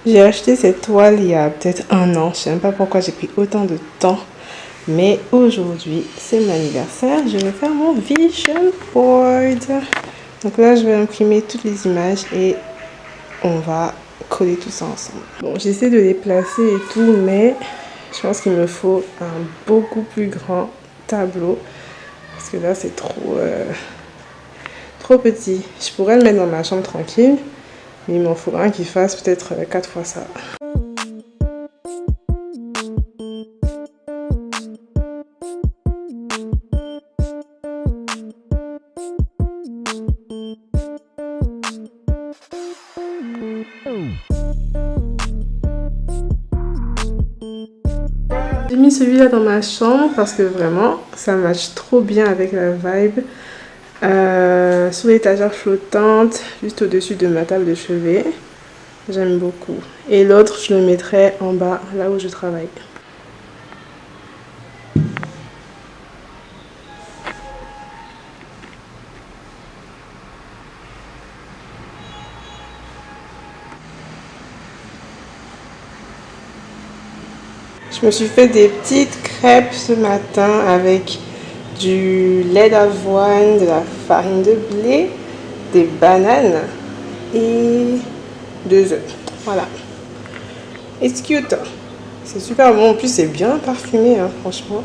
J'ai acheté cette toile il y a peut-être un an. Je sais même pas pourquoi j'ai pris autant de temps. Mais aujourd'hui, c'est mon anniversaire. Je vais faire mon vision board. Donc là, je vais imprimer toutes les images et on va coller tout ça ensemble. Bon, j'essaie de les placer et tout, mais je pense qu'il me faut un beaucoup plus grand tableau. Parce que là, c'est trop petit. Je pourrais le mettre dans ma chambre tranquille. Mais il m'en faudra un qui fasse peut-être 4 fois ça. J'ai mis celui-là dans ma chambre parce que vraiment, ça match trop bien avec la vibe. Sur l'étagère flottante, juste au-dessus de ma table de chevet. J'aime beaucoup. Et l'autre, je le mettrai en bas, là où je travaille. Je me suis fait des petites crêpes ce matin avec du lait d'avoine, de la farine de blé, des bananes et 2 œufs. Voilà. It's cute. C'est super bon. En plus, c'est bien parfumé, hein, franchement.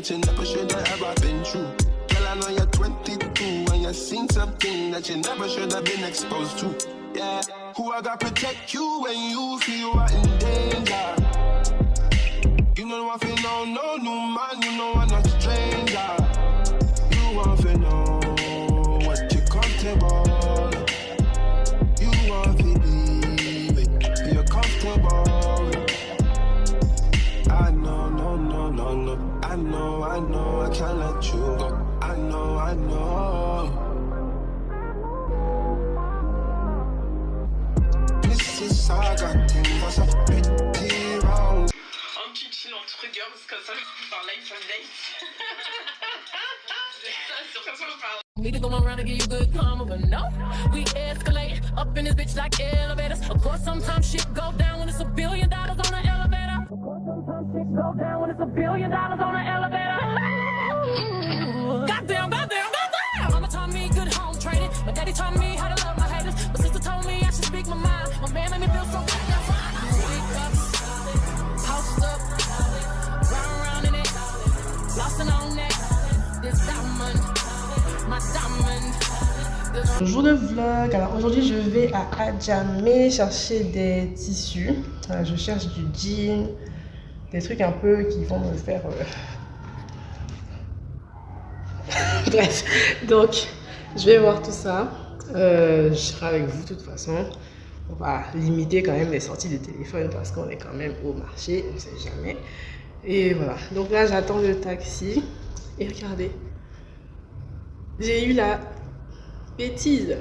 You never should have ever been true. Girl, I know you're 22 and you've seen something that you never should have been exposed to. Yeah, who I got protect you when you feel you're in danger. You know I feel no new man, you know I'm not a stranger. You want to know what you're comfortable. You want to believe it, you're comfortable. I know, no. I know, I can't let you go. I know. Mississauga, things are pretty round. Un petit chill entre girls, comme ça, par life and dates. We can go around and give you good karma, but no, we escalate up in this bitch like elevators. Of course, sometimes shit go down when it's $1 billion on an elevator. Of course, sometimes shit go down when it's $1 billion on an elevator. Goddamn. Mama taught me good home training. My daddy taught me how to love my haters. My sister told me I should speak my mind. My man made me feel so goddamn fine. Wake up, post up, round in it, lost and on that. This diamond. Bonjour le vlog. Alors aujourd'hui je vais à Adjamé chercher des tissus. Je cherche du jean, des trucs un peu qui vont me faire bref, donc je vais voir tout ça. Je serai avec vous de toute façon. On va limiter quand même les sorties de téléphone parce qu'on est quand même au marché, on ne sait jamais. Et voilà, donc là j'attends le taxi. Et regardez, j'ai eu la bêtise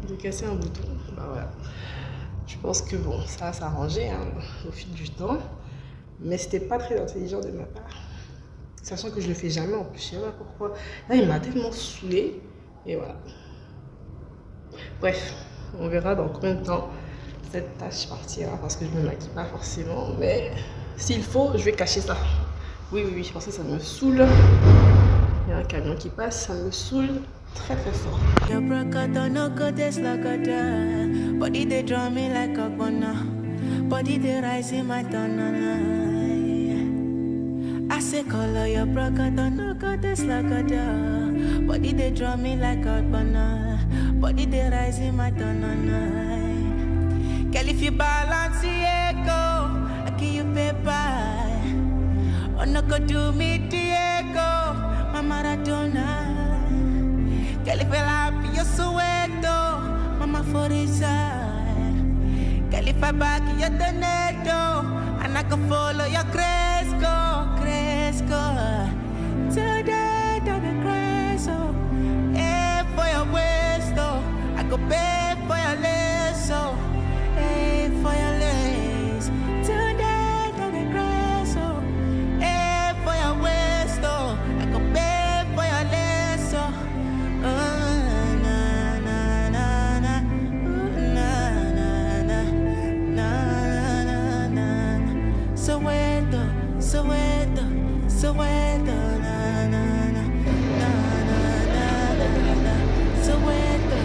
de casser un bouton. Bah voilà. Je pense que bon, ça va s'arranger hein, au fil du temps. Mais c'était pas très intelligent de ma part. Sachant que je le fais jamais en plus, je sais pas pourquoi. Là, il m'a tellement saoulé. Et voilà. Bref, on verra dans combien de temps cette tâche partira. Parce que je me maquille pas forcément. Mais s'il faut, je vais cacher ça. Oui, parce que ça me saoule. Il y a un camion qui passe, ça me saoule très fort. Body they draw me like a gunner. Body they rise in my tunnel. I say color your brother, no goddess like a body they draw me like a gunner. Body they rise in my tunnel. Girl, if you balance the echo, I give you paper. Wanna go do me Diego, my Maradona. Girl, if I happy, you're Soweto, mama for this side. Girl, if I back, you're Tornado, and I can follow your Cresco, Cresco. Today, don't be crazy, hey, for your waist, oh. I go pay for your lace, oh. Hey, for your lace. Today, don't be crazy, hey, for your waist, oh. I go pay for your lace, oh. Na na na na na, na na na na na na. Soweto, Soweto, Soweto, na na na na na na na. Soweto,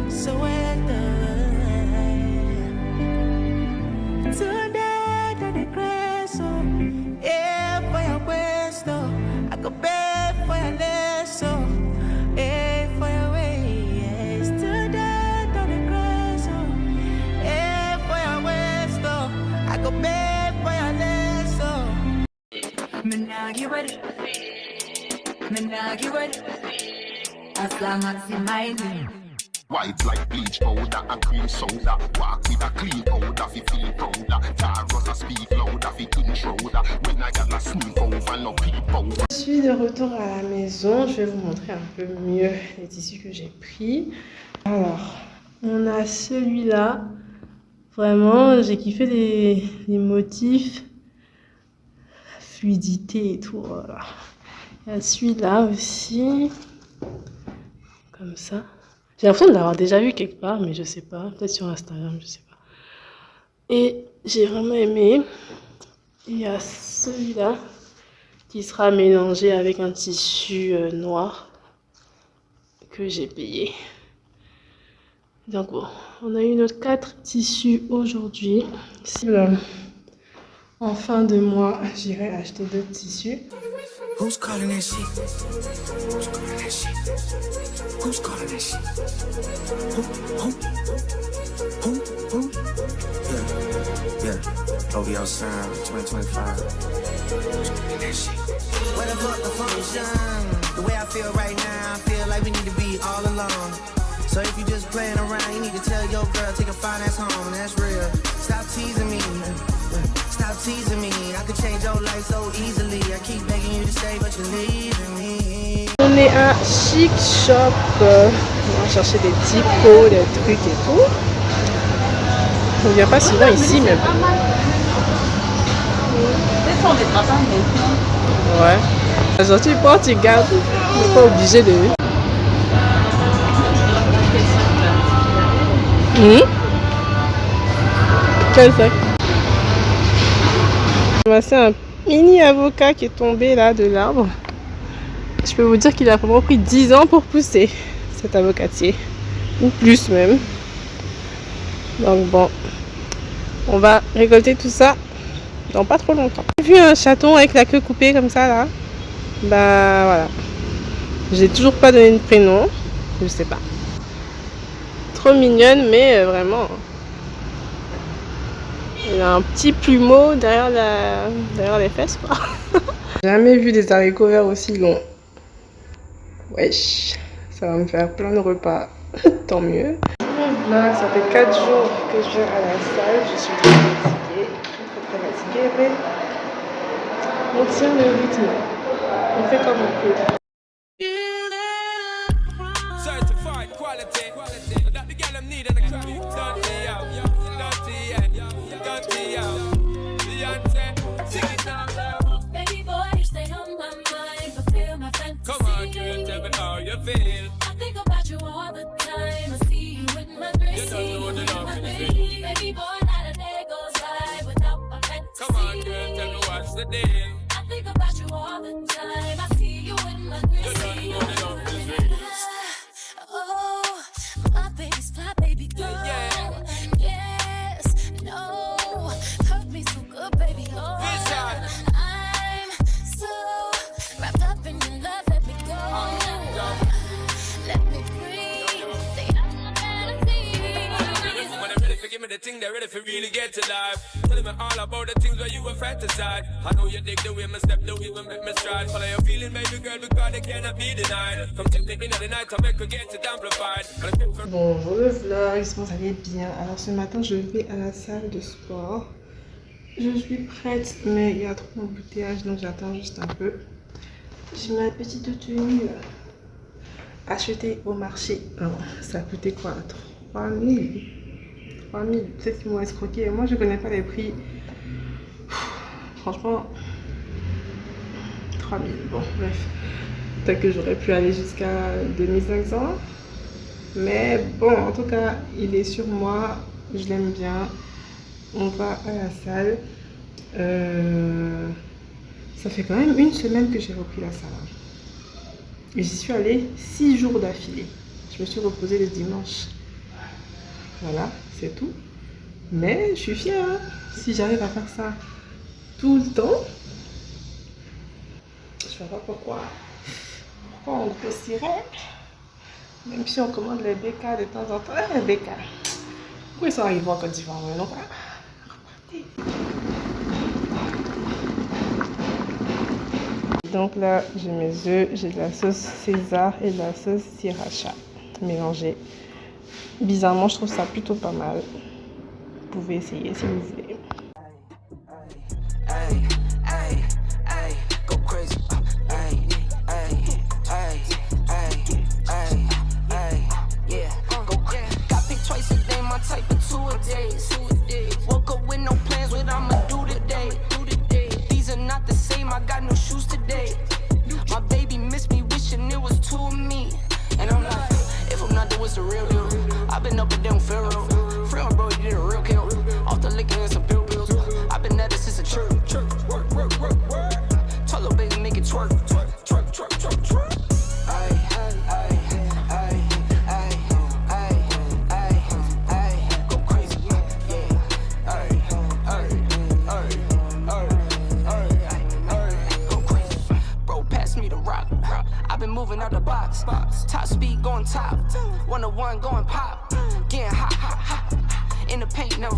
Soweto. Today, don't be crazy, yeah, for your waist, oh. I go pay for your lace, oh. Hey, for your waist. Today, don't be crazy, hey, for your waist, oh. I go pay for your lace, oh. Menagi ready. Menagi ready. As long as you mind me. White like bleach powder and cream soda. Walk with a clean powder fi feel prouder. Taros a speak louder fi intruder. When I got a sneak over no peep over. Je suis de retour à la maison. Je vais vous montrer un peu mieux les tissus que j'ai pris. Alors, on a celui-là. Vraiment, j'ai kiffé les motifs. Fluidité et tout. Voilà. Il y a celui-là aussi. Comme ça. J'ai l'impression de l'avoir déjà vu quelque part, mais je sais pas. Peut-être sur Instagram, je sais pas. Et j'ai vraiment aimé. Il y a celui-là qui sera mélangé avec un tissu noir que j'ai payé. Donc bon, on a eu nos 4 tissus aujourd'hui. Si en fin de mois, j'irai acheter d'autres tissus. Who's calling that shit? Who's calling that shit? Who's calling that shit? Who? Yeah. OVO Sound 2025. Where the fuck the function? The way I feel right now, I feel like we need to be all alone. So if you just playing around, you need to tell your girl, take a fine ass home, and that's real. Stop teasing me. Stop teasing me. I could change your life so easily. I keep begging you to stay, but you're leaving me. On est à Chic Shop. On va chercher des typos, des trucs et tout. On vient pas souvent ici, mais bon. Ouais. Aujourd'hui, quand tu gardes, tu n'es pas obligé de. Quel sac? C'est un mini avocat qui est tombé là de l'arbre. Je peux vous dire qu'il a vraiment pris 10 ans pour pousser, cet avocatier. Ou plus même. Donc bon, on va récolter tout ça dans pas trop longtemps. J'ai vu un chaton avec la queue coupée comme ça là. Bah voilà. J'ai toujours pas donné de prénom. Je sais pas. Trop mignonne, mais vraiment. Il a un petit plumeau derrière les fesses quoi. J'ai jamais vu des haricots verts aussi longs. Wesh, ça va me faire plein de repas. Tant mieux. Là, ça fait 4 jours que je viens à la salle. Je suis très fatiguée. Très fatiguée, mais on tient le rythme. On fait comme on peut. Certified quality. That the girl them need and the crowd. Dirty out. Dirty out. Beyonce. Sing it now. Baby boy, you stay on my mind. Fulfill my fantasy. Come on, girl, tell me how you feel. I think about you all the time. I see you with my Gracie. You don't know the love in the Baby boy, not a day goes by without my fantasy. Come on, girl, tell me what's the deal. I think about you all the time. I see you with my Gracie. You don't know the love in the Oh, my baby's fly, baby girl. Yeah. Yes, no, hurt me so good, baby. Oh, Vision. I'm so wrapped up in your love. Let me go. Let me breathe. Say I'm a fantasy. When I'm ready, give me the thing. think they're ready for really get to life. Tell me all about the things where you were fantasize. I know you dig the way my step, the way we make me stride. Follow your feeling, baby girl, because they cannot be denied. Come take the end of the night to make her get it amplified. Bonjour le vlog, j'espère que vous allez bien. Alors ce matin je vais à la salle de sport. Je suis prête mais il y a trop d'embouteillage donc j'attends juste un peu. J'ai ma petite tenue achetée au marché. Alors, ça a coûté quoi? 3000. Peut-être qu'ils m'ont escroqué. Moi je connais pas les prix. Franchement 3000. Bon bref. Peut-être que j'aurais pu aller jusqu'à 2500. Mais bon, en tout cas, il est sur moi, je l'aime bien. On va à la salle. Ça fait quand même une semaine que j'ai repris la salle. Et j'y suis allée 6 jours d'affilée. Je me suis reposée le dimanche. Voilà, c'est tout. Mais je suis fière. Hein. Si j'arrive à faire ça tout le temps, je ne sais pas pourquoi on grossirait. Même si on commande les BK de temps en temps, les BK. Pourquoi ils sont arrivés en Côte d'Ivoire? Non, donc là, j'ai mes œufs, j'ai de la sauce César et de la sauce sriracha mélangée. Bizarrement, je trouve ça plutôt pas mal. Vous pouvez essayer si vous voulez. I've been up and down Pharaoh. Friend, bro, you did a real kill. Off the liquor and some pill pills. I've been at it since a church. Work. Tell little baby, make it twerk. Twerk. Ay. Go crazy. Yeah. Ay. Go crazy. Bro, pass me the rock. I've been moving out the box. Top speed going top. 101 going pop. Getting hot. In the paint, never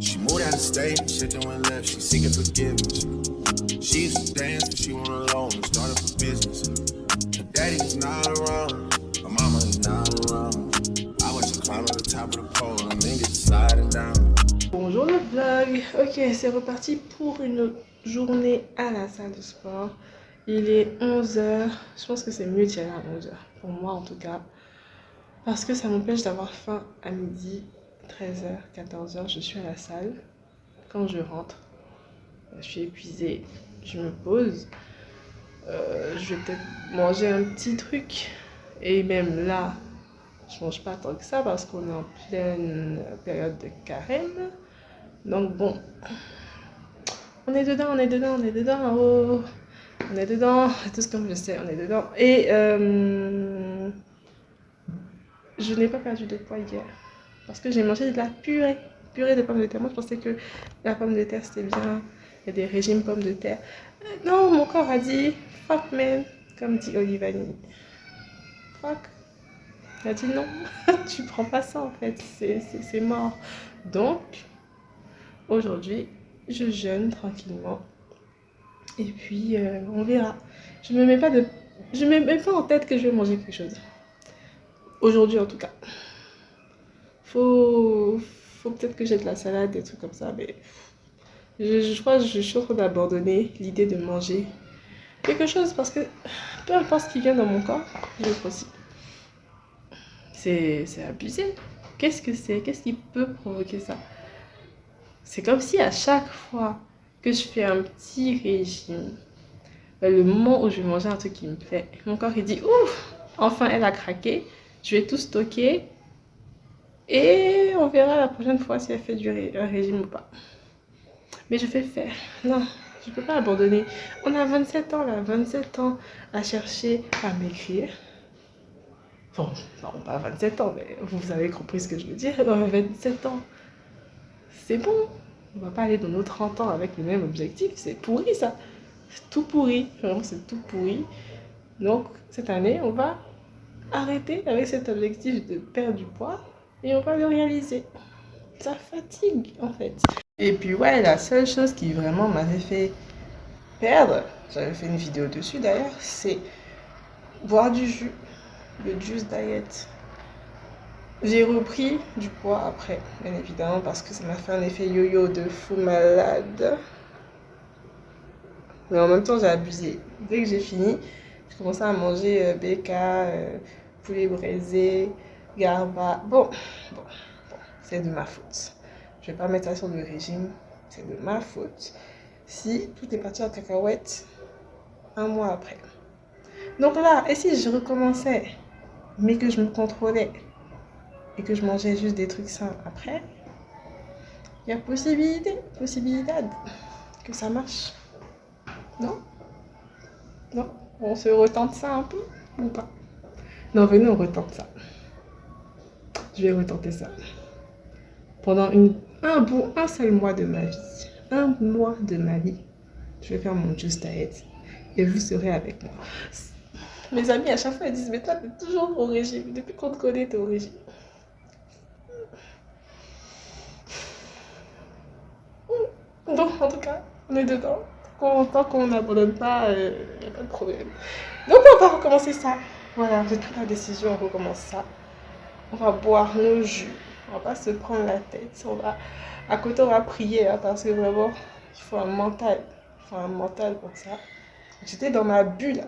She moved out of state, shit that went left, she seeking forgiveness. She used to dance, but she went alone and started a business. Her daddy is not around, her mama is not around. I watch her climb to the top of the pole and then get sliding down. Bonjour le vlog. Ok, c'est reparti pour une journée à la salle de sport. Il est 11h. Je pense que c'est mieux d'y aller à 11h. Pour moi en tout cas. Parce que ça m'empêche d'avoir faim à midi, 13h, 14h. Je suis à la salle. Quand je rentre, je suis épuisée. Je me pose. Je vais peut-être manger un petit truc. Et même là, je mange pas tant que ça parce qu'on est en pleine période de carême. Donc bon, on est dedans. Oh. On est dedans, tout ce que je sais, on est dedans. Et je n'ai pas perdu de poids hier parce que j'ai mangé de la purée de pommes de terre. Moi je pensais que la pomme de terre c'était bien. Il y a des régimes pommes de terre. Non, mon corps a dit fuck man, comme dit Olivani. Fuck. Il a dit non, tu prends pas ça en fait, c'est mort. Donc, aujourd'hui, je jeûne tranquillement. Et puis, on verra. Je me mets pas en tête que je vais manger quelque chose. Aujourd'hui en tout cas. Faut peut-être que j'ai de la salade, des trucs comme ça, mais je crois que je suis en train d'abandonner l'idée de manger quelque chose parce que peu importe ce qui vient dans mon corps, je le grossis. C'est abusé. Qu'est-ce que c'est? Qu'est-ce qui peut provoquer ça? C'est comme si à chaque fois que je fais un petit régime, le moment où je vais manger un truc qui me plaît, mon corps il dit ouf, enfin elle a craqué, je vais tout stocker et on verra la prochaine fois si elle fait un régime ou pas. Mais je vais faire. Non, je peux pas abandonner. On a 27 ans là, 27 ans à chercher à maigrir. Bon, non, pas 27 ans, mais vous avez compris ce que je veux dire. 27 ans. c'est bon. On va pas aller dans nos 30 ans avec le même objectif. C'est pourri ça. C'est tout pourri. Vraiment, c'est tout pourri. Donc, cette année, on va arrêter avec cet objectif de perdre du poids et on va le réaliser. Ça fatigue en fait. Et puis ouais, la seule chose qui vraiment m'avait fait perdre, j'avais fait une vidéo dessus d'ailleurs, c'est boire du jus, le juice diet. J'ai repris du poids après, bien évidemment, parce que ça m'a fait un effet yo-yo de fou malade. Mais en même temps, j'ai abusé. Dès que j'ai fini, j'ai commencé à manger BK, poulet braisé, garba. Bon, c'est de ma faute. Je vais pas mettre ça sur le régime, c'est de ma faute. Si tout est parti en cacahuète 1 mois après. Donc là, et si je recommençais, mais que je me contrôlais et que je mangeais juste des trucs sains après, il y a possibilité que ça marche. Non? Non? On se retente ça un peu ou pas? Non, venez, on retente ça. Je vais retenter ça. Pendant un seul mois de ma vie. 1 mois de ma vie. Je vais faire mon juice diet. Et vous serez avec moi. Mes amis, à chaque fois, ils disent, mais toi, t'es toujours au régime. Depuis qu'on te connaît, t'es au régime. Bon, en tout cas, on est dedans. Tant qu'on n'abandonne pas, il n'y a pas de problème. Donc, on va recommencer ça. Voilà, j'ai pris la décision, on recommence ça. On va boire nos jus. On va pas se prendre la tête. À côté, on va prier, hein, parce que vraiment, il faut un mental. Il faut un mental pour ça. J'étais dans ma bulle.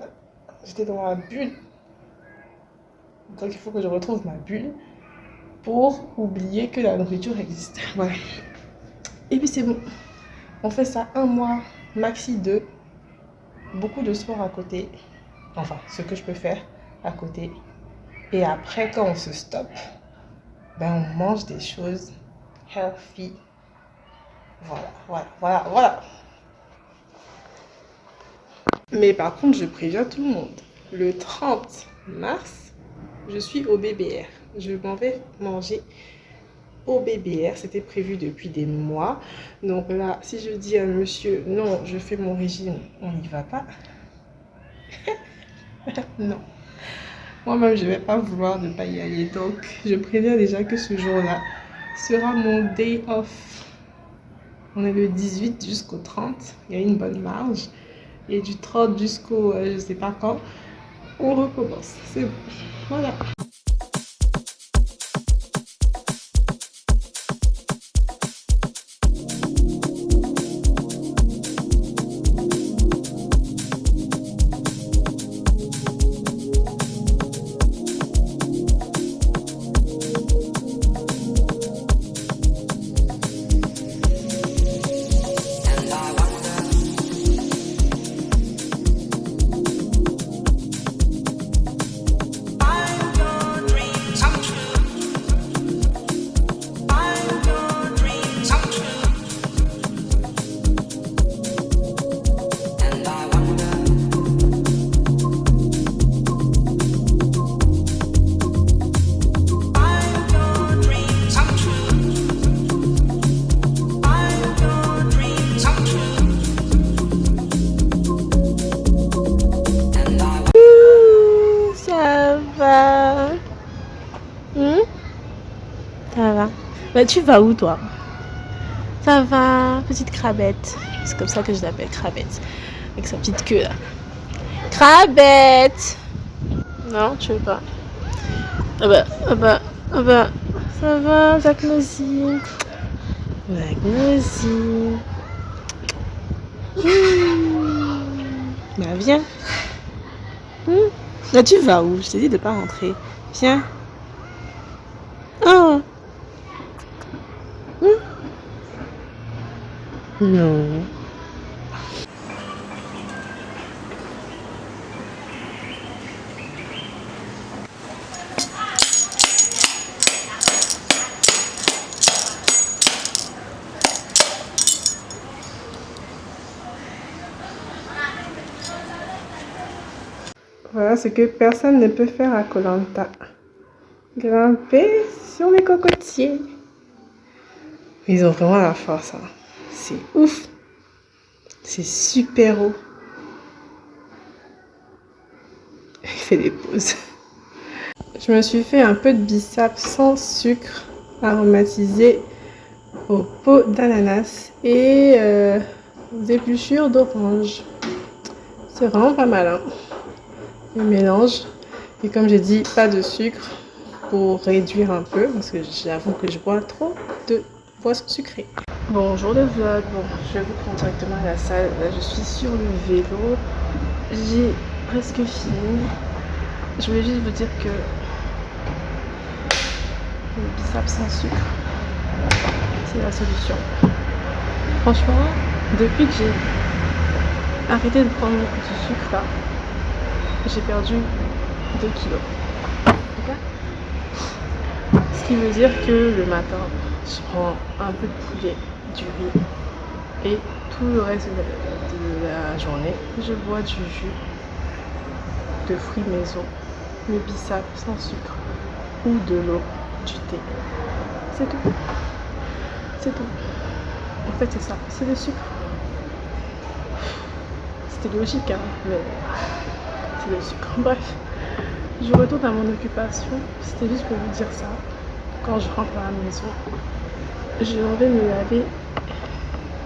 Donc, il faut que je retrouve ma bulle pour oublier que la nourriture existe. Voilà. Et puis, c'est bon. On fait ça 1 mois, maxi 2. Beaucoup de sport à côté. Enfin, ce que je peux faire à côté. Et après, quand on se stoppe, ben on mange des choses healthy. Voilà. Mais par contre, je préviens tout le monde. Le 30 mars, je suis au BBR. Je m'en vais manger au BBR. C'était prévu depuis des mois. Donc là, si je dis à monsieur, non, je fais mon régime, on n'y va pas. Non. Moi-même, je ne vais pas vouloir ne pas y aller. Donc, je préviens déjà que ce jour-là sera mon day off. On est le 18 jusqu'au 30. Il y a une bonne marge. Et du 30 jusqu'au je ne sais pas quand, on recommence. C'est bon. Voilà. Ça va. Bah, tu vas où, toi? Ça va, petite crabette. C'est comme ça que je l'appelle, crabette. Avec sa petite queue, là. Crabette! Non, tu veux pas? Ah bah. Ça va, Zachnosy. Bah, viens. Là, tu vas où? Je t'ai dit de pas rentrer. Viens. Oh. Non. Voilà ce que personne ne peut faire à Koh Lanta. Grimper sur les cocotiers. Ils ont vraiment la force. Hein. C'est ouf. C'est super haut. Il fait des pauses. Je me suis fait un peu de bissap sans sucre aromatisé au pot d'ananas et des épluchures d'orange. C'est vraiment pas mal. Hein. Le mélange. Et comme j'ai dit, pas de sucre pour réduire un peu parce que j'avoue que je bois trop de boissons sucrées. Bonjour le vlog. Bon, je vais vous prendre directement à la salle. Là, je suis sur le vélo. J'ai presque fini. Je voulais juste vous dire que le bissap sans sucre, c'est la solution. Franchement, depuis que j'ai arrêté de prendre du sucre là, j'ai perdu 2 kilos. Okay. Ce qui veut dire que le matin, je prends un peu de poulet, du riz et tout le reste de la journée, je bois du jus de fruits maison, le bissap sans sucre ou de l'eau, du thé. C'est tout. C'est tout. En fait, c'est ça. C'est le sucre. C'était logique, hein, mais c'est le sucre. Bref, je retourne à mon occupation. C'était juste pour vous dire ça. Quand je rentre à la maison, je vais me laver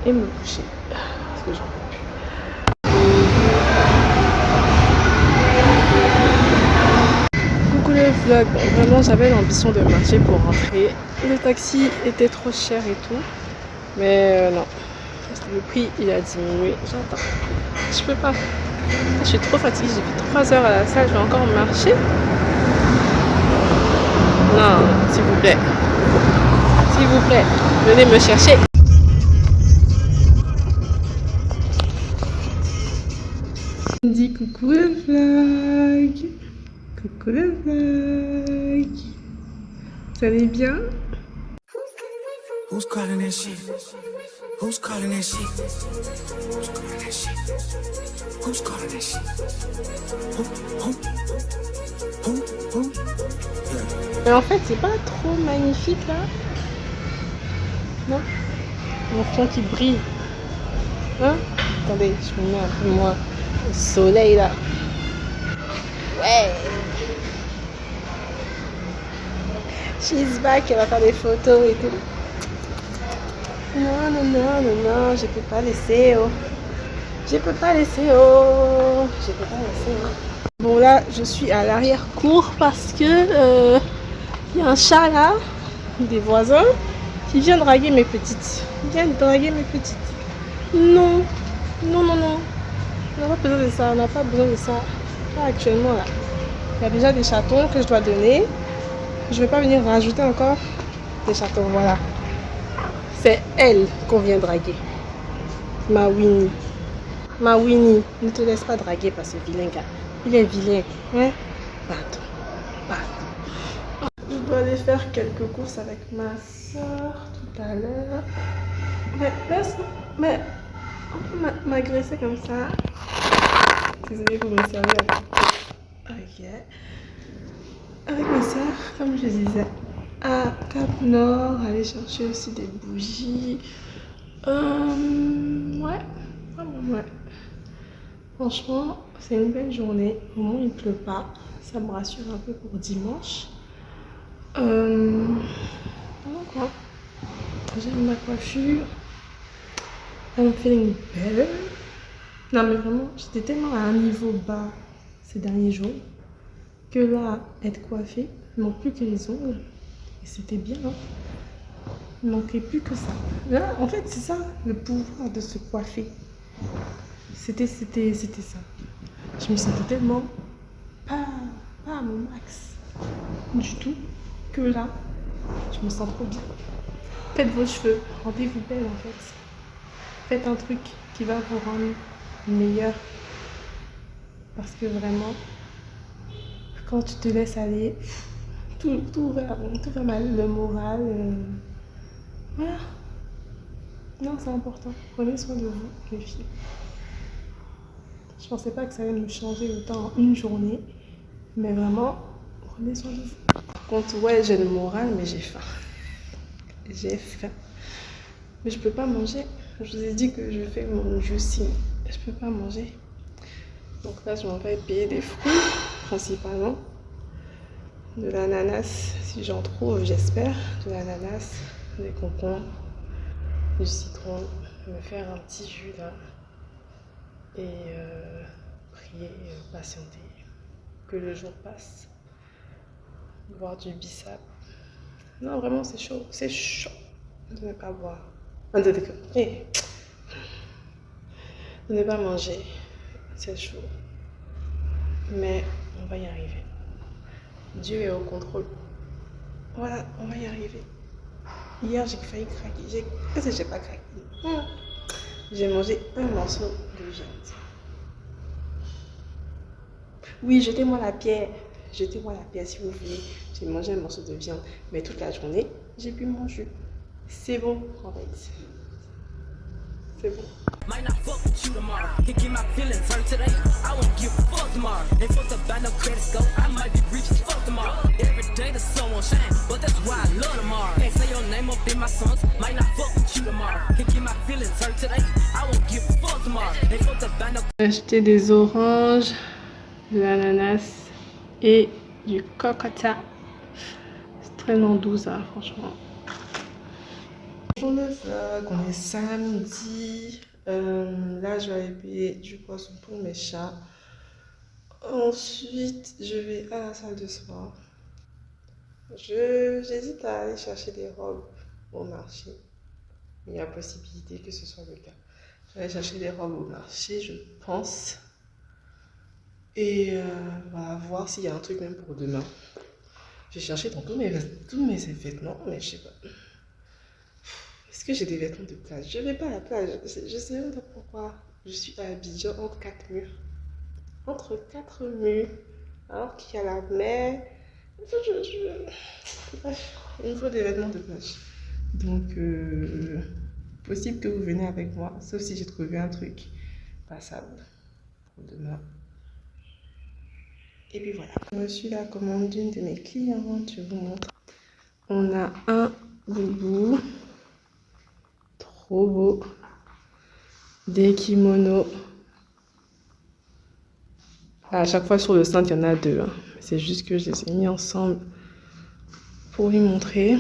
et me coucher. Parce que j'en peux plus. Le vlog, bon, vraiment j'avais l'ambition de marcher pour rentrer. Le taxi était trop cher et tout, mais non, le prix il a diminué. J'attends, je peux pas, je suis trop fatiguée, j'ai fait 3 heures à la salle, je vais encore marcher. Non, s'il vous plaît, venez me chercher. Dis coucou le vlog. Coucou le vlog. Vous allez bien? Who's calling that shit? Who's calling that shit? Who's calling that shit? Who's calling that shit? Who? Mais en fait, c'est pas trop magnifique là. Non? Mon front qui brille. Hein? Attendez, je me mets un peu moins au soleil là. Ouais. She's back, elle va faire des photos et tout. Non, je peux pas laisser, oh. Je peux pas laisser. Bon là, je suis à l'arrière-cour parce que y a un chat là, des voisins, qui vient draguer mes petites. Non. On n'a pas besoin de ça. Là, actuellement là, il y a déjà des chatons que je dois donner. Je vais pas venir rajouter encore des chatons, voilà. C'est elle qu'on vient draguer. Ma Winnie, ne te laisse pas draguer par ce vilain gars. Il est vilain, hein? Pardon. Je dois aller faire quelques courses avec ma soeur tout à l'heure. Mais on peut m'agresser comme ça. Désolée pour me servir avec ma soeur, comme je disais, à Cap Nord, aller chercher aussi des bougies. Ouais. Franchement, c'est une belle journée. Au moins, il ne pleut pas. Ça me rassure un peu pour dimanche. Quoi. J'aime ma coiffure. I'm feeling better. Non mais vraiment, j'étais tellement à un niveau bas ces derniers jours que là, être coiffée, il ne manque plus que les ongles. Et c'était bien, hein. Il ne manquait plus que ça. Là, en fait, c'est ça, le pouvoir de se coiffer. C'était ça. Je me sentais tellement pas à mon max du tout que là, je me sens trop bien. Faites vos cheveux, rendez-vous belle en fait. Faites un truc qui va vous rendre meilleur. Parce que vraiment, quand tu te laisses aller, tout va mal, le moral. Voilà. Non, c'est important. Prenez soin de vous, les filles. Je pensais pas que ça allait me changer autant en une journée. Mais vraiment, prenez soin de vous. Par contre, ouais, j'ai le moral, mais j'ai faim. Mais je peux pas manger. Je vous ai dit que je fais mon juicing. Je peux pas manger. Donc là, je m'en vais payer des fruits, principalement. De l'ananas, si j'en trouve, j'espère. De l'ananas, des concombres, du citron. Je vais me faire un petit jus là. Et prier, patienter. Que le jour passe. Boire du bissap. Non, vraiment, c'est chaud. C'est chaud de ne pas boire. De ne pas manger. C'est chaud. Mais on va y arriver. Dieu est au contrôle. Voilà, on va y arriver. Hier, j'ai failli craquer. Qu'est-ce que j'ai pas craqué? J'ai mangé un morceau de viande. Oui, jetez-moi la pierre. Jetez-moi la pierre si vous voulez. J'ai mangé un morceau de viande. Mais toute la journée, j'ai bu mon jus. C'est bon, en fait. C'est bon. Might not fuck with you tomorrow. Can't get my feelings hurt today. I won't give a fuck tomorrow. Ain't fucked up by no credit score. I might be rich as fuck tomorrow. Every day the sun won't shine, but that's why I love tomorrow. Can't say your name up in my songs. Might not fuck with you tomorrow. Can't get my feelings hurt today. I won't give a fuck tomorrow. Ain't fucked up by no. J'ai acheté des oranges, de l'ananas et du cocota. C'est très doux ça, franchement. Bonjour le vlog, on est samedi. Là, je vais aller payer du poisson pour mes chats. Ensuite, je vais à la salle de sport. J'hésite à aller chercher des robes au marché. Il y a possibilité que ce soit le cas. Je vais aller chercher des robes au marché, je pense. Et on va voir s'il y a un truc même pour demain. J'ai cherché dans tous mes vêtements, mais je sais pas. Est-ce que j'ai des vêtements de plage? Je vais pas à la plage. Je sais même pas pourquoi. Je suis à Abidjan entre 4 murs. Entre 4 murs. Alors qu'il y a la mer. Bref, il me faut des vêtements de plage. Donc, possible que vous venez avec moi. Sauf si j'ai trouvé un truc passable pour demain. Et puis voilà. Je me suis la commande d'une de mes clientes. Je vous montre. On a un boubou. Trop beau. Des kimonos. À chaque fois sur le stand, il y en a deux. Hein. C'est juste que je les ai mis ensemble pour lui montrer.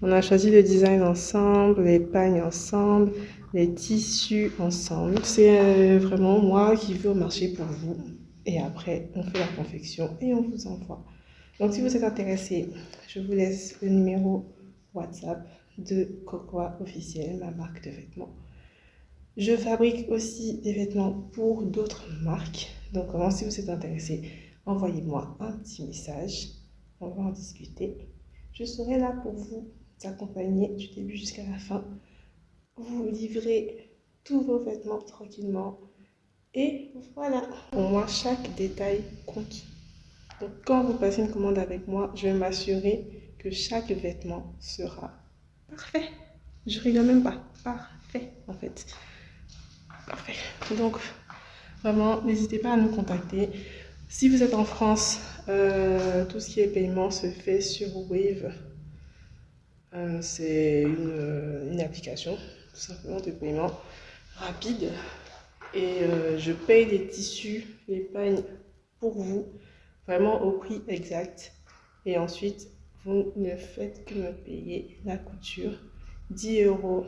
On a choisi le design ensemble, les pagnes ensemble, les tissus ensemble. C'est vraiment moi qui vais au marché pour vous. Et après, on fait la confection et on vous envoie. Donc si vous êtes intéressé, je vous laisse le numéro WhatsApp de Cocoa officiel, ma marque de vêtements. Je fabrique aussi des vêtements pour d'autres marques. Donc si vous êtes intéressé, envoyez-moi un petit message. On va en discuter. Je serai là pour vous accompagner du début jusqu'à la fin. Vous livrez tous vos vêtements tranquillement. Et voilà. Pour moi, chaque détail compte. Donc quand vous passez une commande avec moi, je vais m'assurer que chaque vêtement sera parfait. Je rigole même pas. Parfait, en fait. Parfait. Donc, vraiment, n'hésitez pas à nous contacter. Si vous êtes en France, tout ce qui est paiement se fait sur Wave. C'est une application, tout simplement, de paiement rapide. Et je paye les tissus, les pagnes pour vous, vraiment au prix exact. Et ensuite, vous ne faites que me payer la couture. 10 €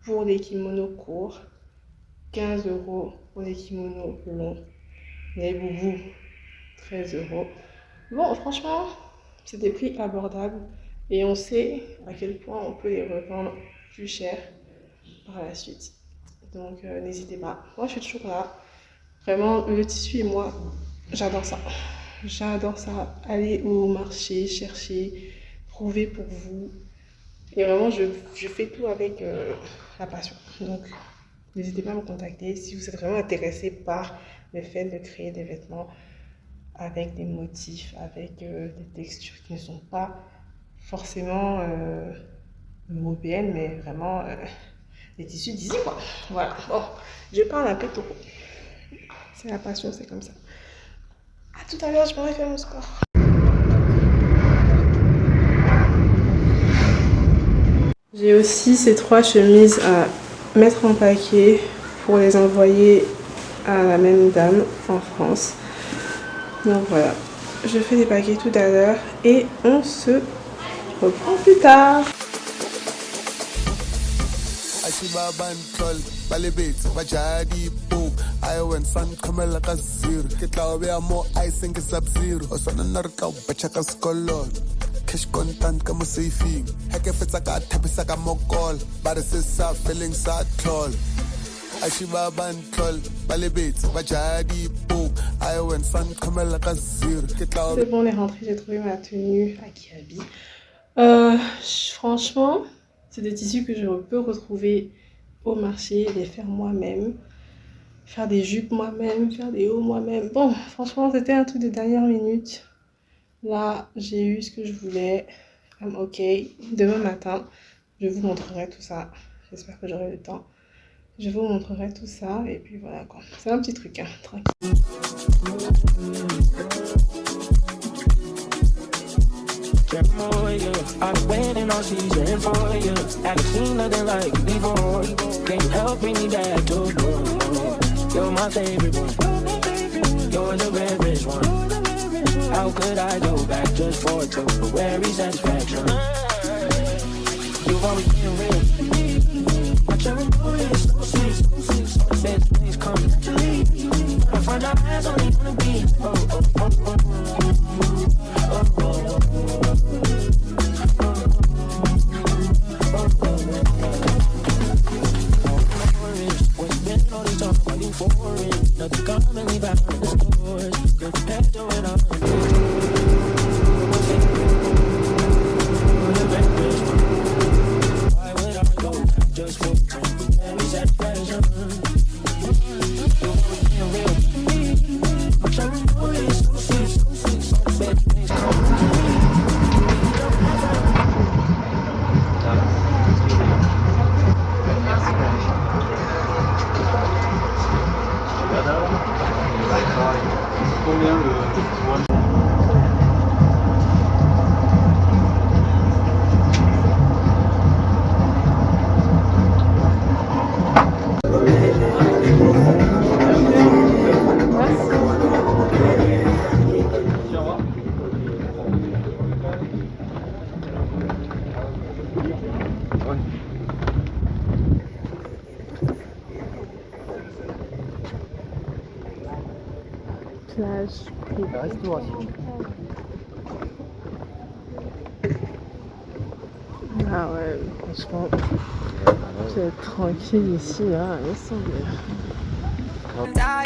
pour les kimonos courts, 15 € pour les kimonos longs, les boubous, 13 €. Bon, franchement, c'est des prix abordables et on sait à quel point on peut les revendre plus cher par la suite. Donc, n'hésitez pas. Moi, je suis toujours là. Vraiment, le tissu et moi, j'adore ça. J'adore ça. Aller au marché, chercher, trouver pour vous. Et vraiment, je fais tout avec la passion. Donc, n'hésitez pas à me contacter si vous êtes vraiment intéressé par le fait de créer des vêtements avec des motifs, avec des textures qui ne sont pas forcément européennes, mais vraiment des tissus d'ici, quoi. Voilà. Bon, je parle un peu trop. C'est la passion, c'est comme ça. À tout à l'heure, je m'en vais faire mon sport. J'ai aussi ces 3 chemises à mettre en paquet pour les envoyer à la même dame en France. Donc voilà, je fais des paquets tout à l'heure et on se reprend plus tard. Cash content ka mo saving heke fetsa ka thapisa ka mokol ba re se sa feeling sa tlol a shiba ban tlol ba lebetse ba jadi po I went sun kamela ka zero. C'est bon, on est rentré, j'ai trouvé ma tenue à Kiabi. Franchement, c'est des tissus que je peux retrouver au marché, les faire moi-même, faire des jupes moi-même, faire des hauts moi-même. Bon, franchement, c'était un truc de dernière minute. Là, j'ai eu ce que je voulais. I'm ok. Demain matin, je vous montrerai tout ça. J'espère que j'aurai le temps. Je vous montrerai tout ça. Et puis voilà quoi. C'est un petit truc, hein. Tranquille. I've waiting all season for you. Haven't seen nothing like you before. Can you help me that to do? You're my favorite one. You're the rarest one. How could I go back just for temporary satisfaction? You've always been real. My cherry boy is so sweet, so sweet, so sad things come naturally. I find our eyes only gonna be what's been all this talk about you for it? Nothing commonly back in the stores. Good compared to it all. Why would I go back just for temporary satisfaction? You're real. My cherry boy is so sweet, so sweet, so sad things come naturally. Plage privée. Ah ouais, franchement, c'est tranquille ici, là, il semble.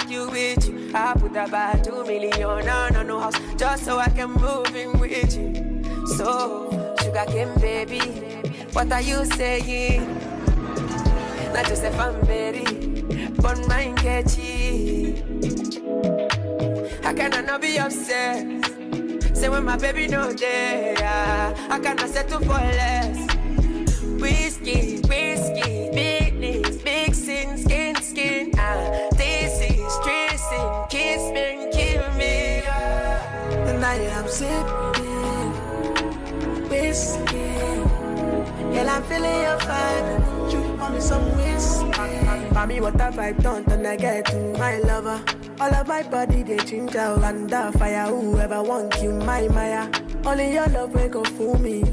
You with you, I put about 2 million on no house just so I can move in with you. So, sugar cane baby, what are you saying? Not just a fan baby, but mine catchy. I cannot not be upset. Say when my baby no there, I cannot settle for less. Whiskey, whiskey, business, mixing, skin, this is stressing, kiss me, kill me. The night I'm sipping whiskey, girl I'm feeling your vibe. You want me some whiskey? For me, what have I done? Then I get to my lover. All of my body they change out under fire. Whoever want you, my Maya. Only your love will go fool me.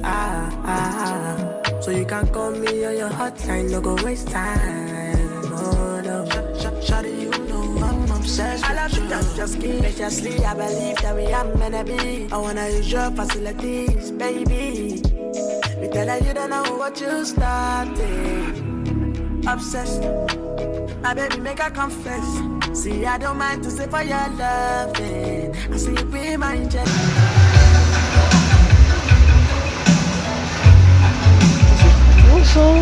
So you can call me on your hotline, no go waste time. Oh no, shawty, you know I'm obsessed with you. I love you, just graciously. I believe that we are meant to be. I wanna use your facilities, baby. Me tell her you don't know what you started. Obsessed, my baby make her confess. See, I don't mind to say for your loving. I see you be my angel. Bonjour.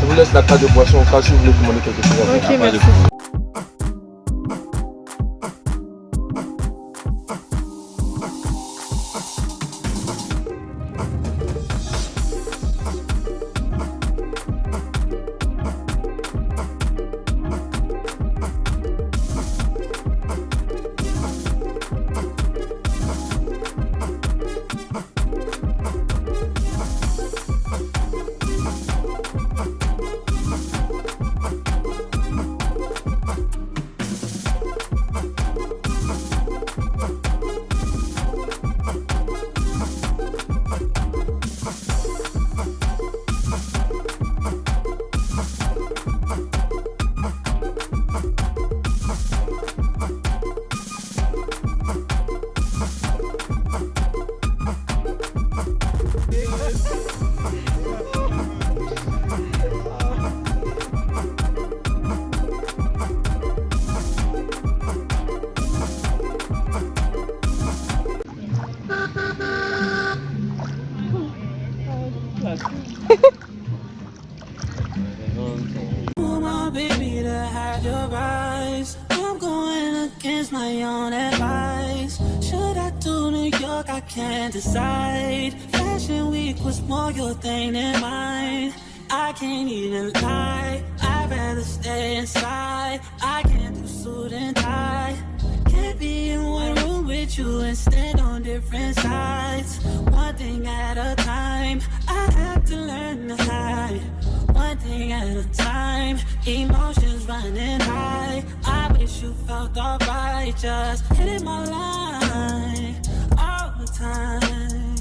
Je vous laisse la carte de boisson au cas où vous voulez commander quelque chose. Ok, merci. baby, to have your eyes. I'm going against my own advice. Should I do New York? I can't decide. Fashion week was more your thing than mine. I can't even lie, I'd rather stay inside. I can't do suit and tie. Can't be in one room with you and stand on different sides. One thing at a time, I have to learn to hide. One thing at a time, emotions running high. I wish you felt alright, just hitting my line all the time,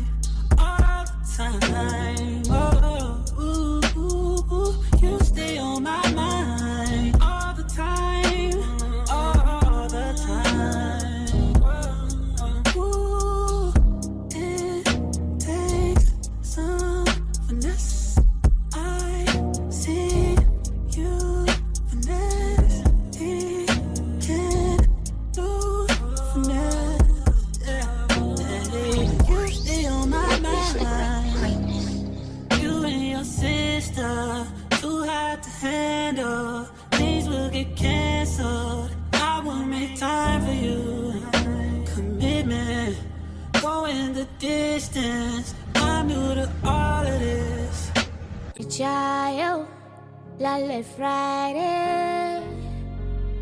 all the time. Oh, ooh, ooh, ooh, you stay on my mind all the time, all the time. Ooh, it takes some finesse. I see you finesse. He can't do finesse. Yeah. You stay on my mind. You and your sister, too hard to handle. Things will get canceled. I won't make time for you. Commitment, going the distance. I'm new to all of this. Child, Lale Friday.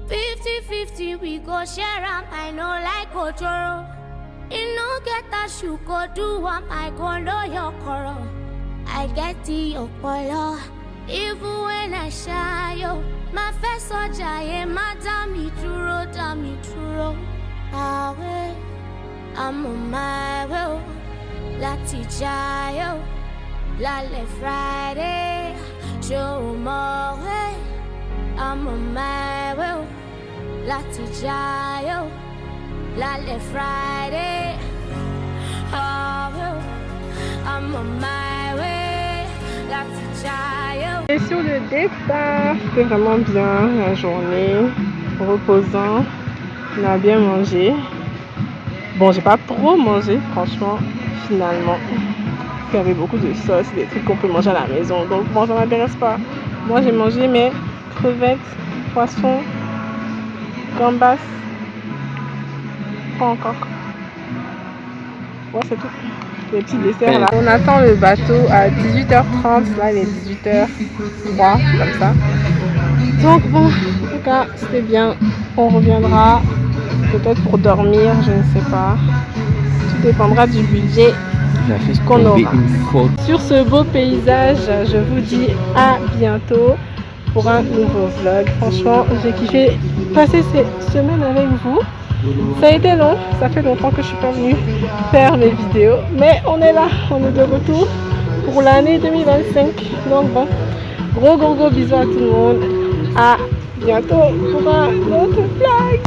50-50, we go share 'em. I know like Otoro. You know get that shoe go do 'em. I go know your coro. I get the opolo. Even when I shy, yo, my face so giant, my dummy true. I'm on my way, Lati Jayo, Lale Friday, show my way. I'm on my way, Lati Jayo, Lale Friday, I'm on my way, Lati Jayo. Et sur le départ, c'était vraiment bien la journée, reposant, on a bien mangé. Bon, j'ai pas trop mangé, franchement, finalement. Il y avait beaucoup de sauce, des trucs qu'on peut manger à la maison. Donc, bon, ça m'intéresse pas. Moi, j'ai mangé mes crevettes, poissons, gambas, pas encore. Ouais, c'est tout. Les petits desserts là. On attend le bateau à 18h30. Là, il est 18h03, comme ça. Donc, bon, en tout cas, c'était bien. On reviendra peut-être pour dormir, je ne sais pas. Tout dépendra du budget qu'on aura. Sur ce beau paysage, je vous dis à bientôt pour un nouveau vlog. Franchement, j'ai kiffé passer ces semaines avec vous. Ça a été long, ça fait longtemps que je suis pas venue faire mes vidéos, mais on est là, on est de retour pour l'année 2025. Donc bon, gros bisous à tout le monde. À bientôt pour un autre vlog.